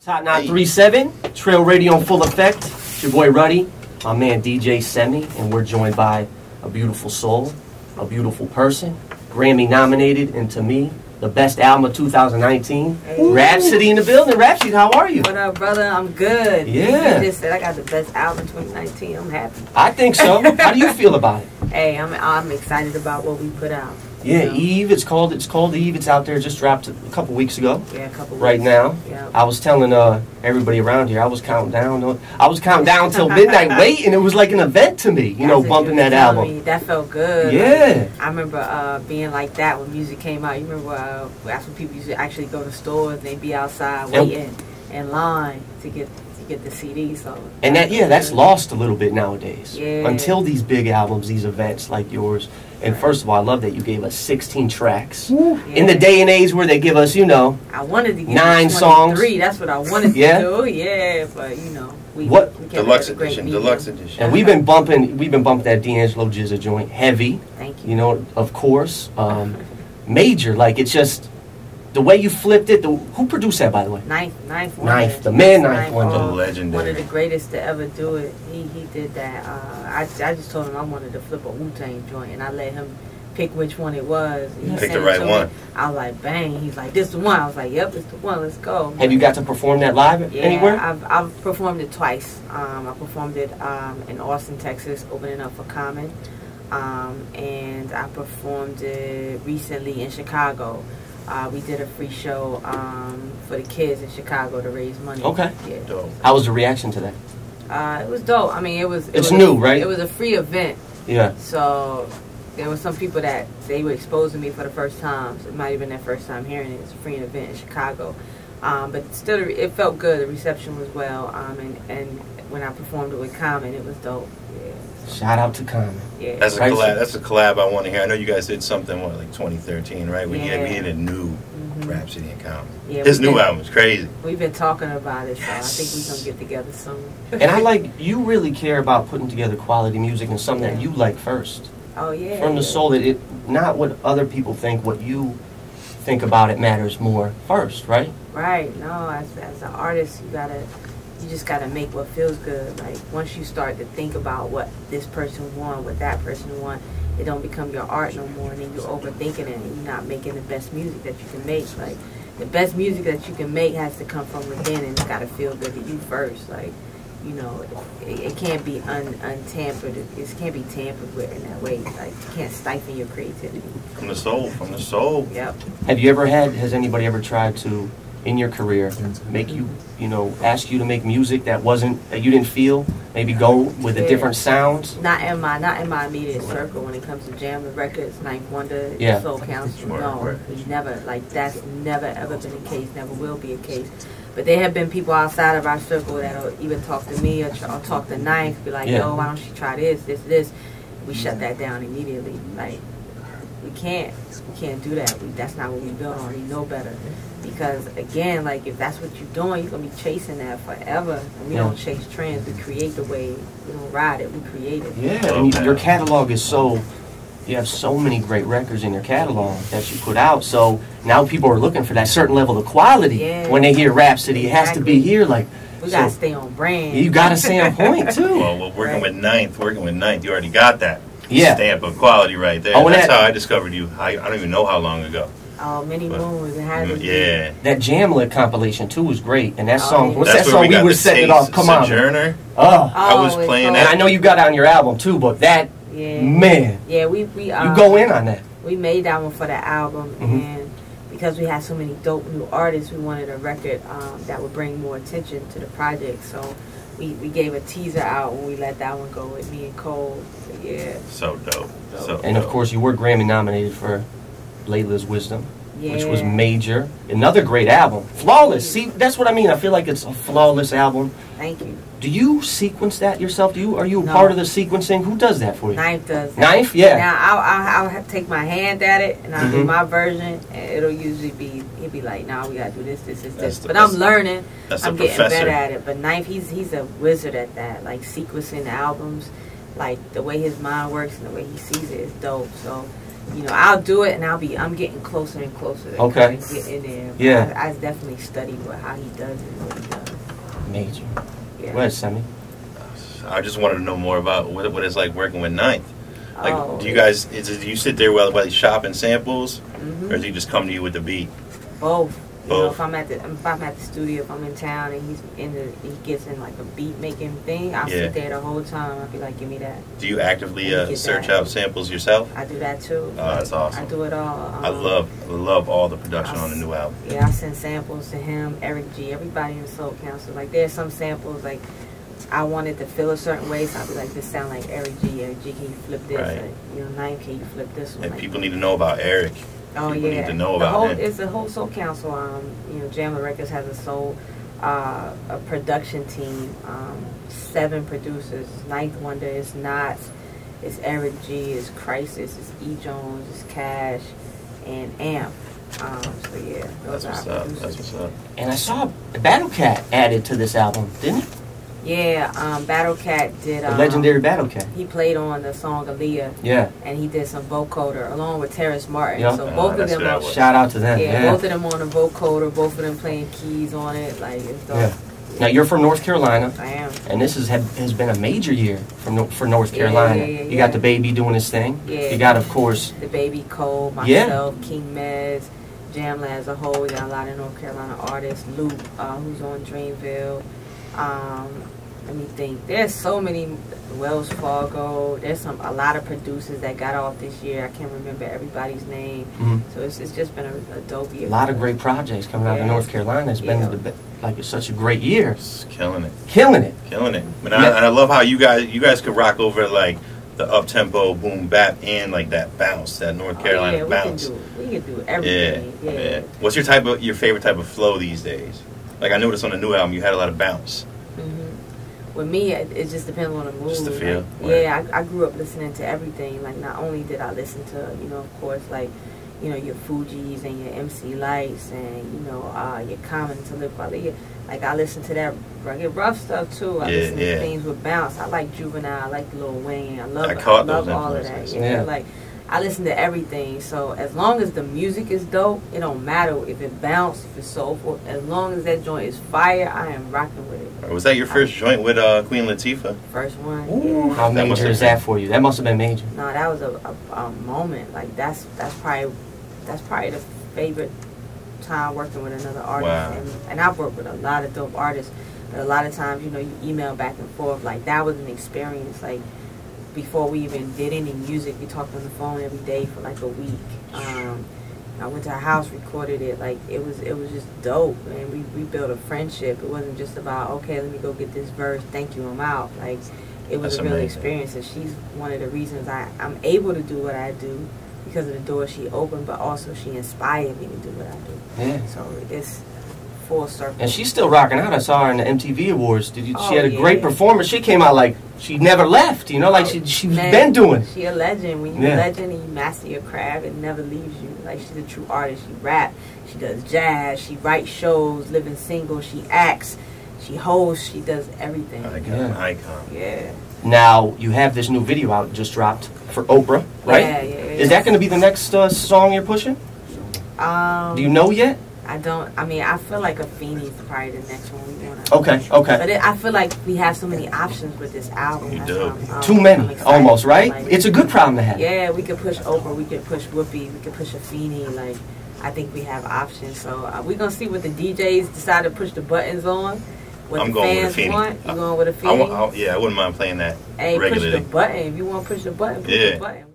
Hot 937, Trill Radio in full effect. It's your boy Ruddy, my man DJ Semi, and we're joined by a beautiful soul, a beautiful person, Grammy nominated, and to me, the best album of 2019. Hey. Rhapsody in the building. Rhapsody, how are you? What up, brother? I'm good. Yeah. You just said I got the best album 2019. I'm happy. I think so. How do you feel about it? Hey, I'm excited about what we put out. Yeah, you know? Eve. It's called Eve. It's out there. Just dropped a couple weeks ago. Yeah, a couple weeks. Right now. Yeah. I was telling everybody around here. I was counting down. I was counting down till midnight late, and it was like an event to me. You know, bumping that album. That felt good. Yeah. Like, I remember being like that when music came out. You remember that's when people used to actually go to stores and they'd be outside waiting in line to get the CD. So. And that's lost a little bit nowadays. Yeah. Until these big albums, these events like yours. And first of all, I love that you gave us 16 tracks. Yeah. In the day and age where they give us, I wanted to give 9 songs. That's what I wanted to do. Yeah, but we deluxe edition. And we've been bumping that D'Angelo Jizza joint heavy. Thank you. Of course, major. Like it's just the way you flipped it. Who produced that, by the way? Ninth one. Ninth one. The legendary. One of the greatest to ever do it. He did that. I just told him I wanted to flip a Wu-Tang joint, and I let him pick which one it was. He picked the right one. I was like, bang. He's like, this the one. I was like, yep, it's the one. Let's go. Have you got to perform that live anywhere? I've performed it twice. I performed it in Austin, Texas, opening up for Common. And I performed it recently in Chicago. We did a free show for the kids in Chicago to raise money. Okay. Yeah. Dope. How was the reaction to that? It was dope. I mean, it was new, right? It was a free event. Yeah. So there were some people that they were exposed to me for the first time. So it might have been their first time hearing it. It's a free event in Chicago. But still, it felt good. The reception was well. And when I performed it with Common, it was dope. Yeah. Shout out to Common. Yeah. That's a collab. That's a collab I want to hear. I know you guys did something like 2013, right? We had a new Rapsody and Common. Yeah, his new album is crazy. We've been talking about it, so I think we're gonna get together soon. And I like you really care about putting together quality music and something that you like first. Oh yeah. From the soul, that it not what other people think, what you think about it matters more first, right? Right. No, as an artist, you just gotta make what feels good. Like once you start to think about what this person want, what that person want, it don't become your art no more, and then you're overthinking it, and you're not making the best music that you can make. Like the best music that you can make has to come from within, and it's gotta feel good to you first. Like it can't be untampered. It can't be tampered with in that way. Like you can't stifle your creativity. From the soul. Yep. Has anybody ever tried to, in your career, make you, ask you to make music that you didn't feel, maybe go with a different sound? Not in my immediate circle when it comes to jamming records, Ninth Wonder, Soul Council. No, we never, that's never ever been a case, never will be a case. But there have been people outside of our circle that'll even talk to me or talk to Ninth, be like, yo, why don't you try this? We shut that down immediately. Like, we can't do that. That's not what we built on. We know better. Because again, like if that's what you're doing, you're gonna be chasing that forever. And we don't chase trends. We create the way. We don't ride it. We create it. Yeah, and your catalog is you have so many great records in your catalog that you put out. So now people are looking for that certain level of quality when they hear Rhapsody. It has to be here. Like we gotta stay on brand. You gotta stay on point too. Well, working with Ninth, you already got that. Yeah. Stamp of quality right there. That's how I discovered you. I don't even know how long ago. Oh, many moons. It had to be. That Jamlet compilation too was great, and that song. What's that song? We were setting it off. Come on, Sojourner. I was playing that. And I know you got it on your album too, but that man. Yeah, we you go in on that. We made that one for the album, and because we had so many dope new artists, we wanted a record that would bring more attention to the project. So we gave a teaser out when we let that one go with me and Cole. Yeah. So dope. And of course, you were Grammy nominated for Layla's Wisdom, which was major. Another great album. Flawless. See, that's what I mean. I feel like it's a flawless album. Thank you. Do you sequence that yourself? Are you a part of the sequencing? Who does that for you? Ninth does that. Ninth? Yeah. Now, I'll have to take my hand at it, and I'll do my version, and it'll usually be, he'll be like, nah, we got to do this. But I'm learning. I'm getting better at it. But Ninth, he's a wizard at that, like sequencing albums. Like, the way his mind works and the way he sees it is dope. So you know, I'll do it, and I'm getting closer and closer to okay. get in there. Yeah. I definitely studied how he does it, what he does. Major. Yeah. Where's Semi? I just wanted to know more about what it's like working with Ninth. Like, do you guys, do you sit there while he's shopping samples, or does he just come to you with the beat? Both. You know, if I'm at the studio, if I'm in town and he gets in like a beat making thing, I'll sit there the whole time. I'll be like, give me that. Do you actively search out samples yourself? I do that too. Oh, that's awesome. I do it all. I love all the production on the new album. Yeah, I send samples to him, Eric G, everybody in the Soul Council. Like, there's some samples like I wanted to feel a certain way, so I'll be like, this sound like Eric G. Eric G, can you flip this? Right. Like, you know, 9, can you flip this one? And like, people need to know about Eric. Oh, people yeah. need to know about him. It's the whole Soul Council. You know, Jamla Records has a soul a production team, 7 producers. Ninth Wonder is Knots, it's Eric G, it's Crisis, it's E. Jones, it's Cash, and Amp. So yeah, those that's are what's up. That's what's up. And I saw Battle Cat added to this album, didn't he? Yeah, Battle Cat did. The legendary Battle Cat. He played on the song Aaliyah. Yeah. And he did some vocoder along with Terrence Martin. Yep. So both of them. Shout out to them. Yeah, both of them on the vocoder. Both of them playing keys on it. Like, it's dope. Yeah. Now you're from North Carolina. I am. And this has been a major year for North Carolina. You got the baby doing his thing. Yeah. You got, of course, the baby Cole, myself, King Mez, Jamla as a whole. We got a lot of North Carolina artists. Luke, who's on Dreamville. Let me think. There's so many. Wells Fargo. There's a lot of producers that got off this year. I can't remember everybody's name. So it's just been a dope year. A lot of great projects coming out of North Carolina. It's been it's such a great year. It's killing it. Killing it. Killing it. And I love how you guys could rock over like the up tempo boom bap and like that bounce, that North Carolina bounce. We can do everything. Yeah. What's your favorite type of flow these days? Like, I noticed on the new album you had a lot of bounce. With me, it just depends on the mood. Just the feel. Like, I grew up listening to everything. Like, not only did I listen to, you know, of course, like, you know, your Fugees and your MC Lights and, you know, your Common to Live by. Like, I listen to that rugged rough stuff too. I listen to things with bounce. I like Juvenile. I like Lil Wayne. I love all of that. Yeah, like, I listen to everything. So as long as the music is dope, it don't matter if it bounce, if it's soulful. As long as that joint is fire, I am rocking with it. Was that your first joint with Queen Latifah? First one. Ooh, yeah. how major is that for you? That must have been major. No, that was a moment. Like, that's probably the favorite time working with another artist. Wow. And I've worked with a lot of dope artists, but a lot of times, you know, you email back and forth. Like, that was an experience. Like, before we even did any music, we talked on the phone every day for like a week. I went to her house, recorded it. Like, it was just dope, and we built a friendship. It wasn't just about, okay, let me go get this verse, thank you, I'm out. Like, it was a real experience, and she's one of the reasons I'm able to do what I do, because of the door she opened, but also she inspired me to do what I do. Yeah. So it's full circle. And she's still rocking out. I saw her in the MTV Awards. She had a great performance. She came out like she never left, you know, like she's been doing it. She a legend. When you're a legend and you master your craft, it never leaves you. Like, she's a true artist. She rap, she does jazz, she writes shows, living single, she acts, she hosts, she does everything. Icon. Yeah. Now, you have this new video out, just dropped for Oprah, right? Yeah. Is that going to be the next song you're pushing? Do you know yet? I don't. I mean, I feel like a Feenie is probably the next one we want to. Okay. But I feel like we have so many options with this album. You do. Too many, almost, right? Like, it's a good problem to have. Yeah, we could push Oprah, we could push Whoopi, we could push a Feenie. Like, I think we have options. So we're gonna see what the DJs decide to push the buttons on. What the fans want. You going with a Feenie? I wouldn't mind playing that. Hey, regularly. push the button. If you want to push the button, push the button.